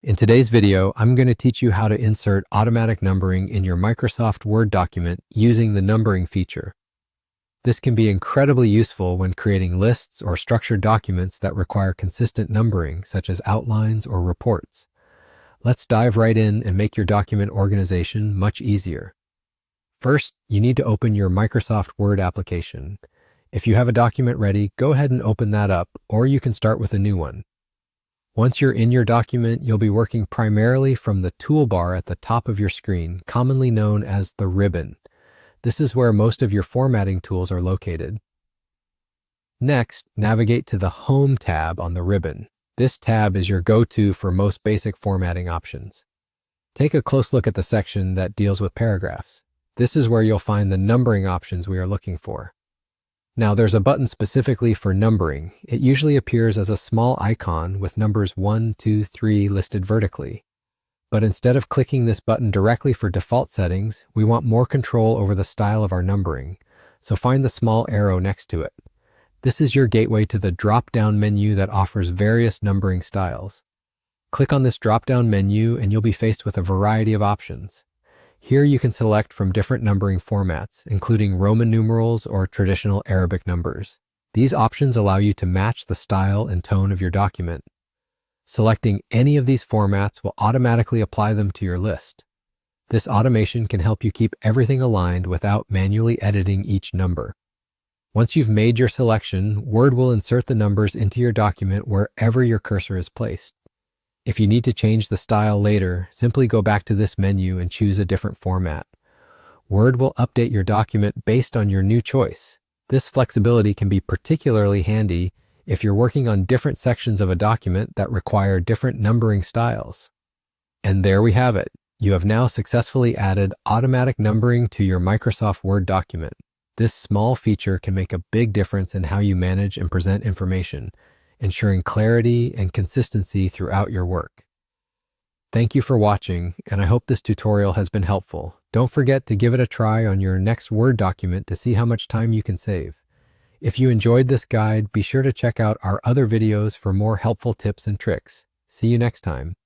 In today's video, I'm going to teach you how to insert automatic numbering in your Microsoft Word document using the numbering feature. This can be incredibly useful when creating lists or structured documents that require consistent numbering, such as outlines or reports. Let's dive right in and make your document organization much easier. First, you need to open your Microsoft Word application. If you have a document ready, go ahead and open that up, or you can start with a new one. Once you're in your document, you'll be working primarily from the toolbar at the top of your screen, commonly known as the ribbon. This is where most of your formatting tools are located. Next, navigate to the Home tab on the ribbon. This tab is your go-to for most basic formatting options. Take a close look at the section that deals with paragraphs. This is where you'll find the numbering options we are looking for. Now, there's a button specifically for numbering. It usually appears as a small icon with numbers 1, 2, 3 listed vertically. But instead of clicking this button directly for default settings, we want more control over the style of our numbering, so find the small arrow next to it. This is your gateway to the drop-down menu that offers various numbering styles. Click on this drop-down menu and you'll be faced with a variety of options. Here you can select from different numbering formats, including Roman numerals or traditional Arabic numbers. These options allow you to match the style and tone of your document. Selecting any of these formats will automatically apply them to your list. This automation can help you keep everything aligned without manually editing each number. Once you've made your selection, Word will insert the numbers into your document wherever your cursor is placed. If you need to change the style later, simply go back to this menu and choose a different format. Word will update your document based on your new choice. This flexibility can be particularly handy if you're working on different sections of a document that require different numbering styles. And there we have it. You have now successfully added automatic numbering to your Microsoft Word document. This small feature can make a big difference in how you manage and present information, ensuring clarity and consistency throughout your work. Thank you for watching, and I hope this tutorial has been helpful. Don't forget to give it a try on your next Word document to see how much time you can save. If you enjoyed this guide, be sure to check out our other videos for more helpful tips and tricks. See you next time.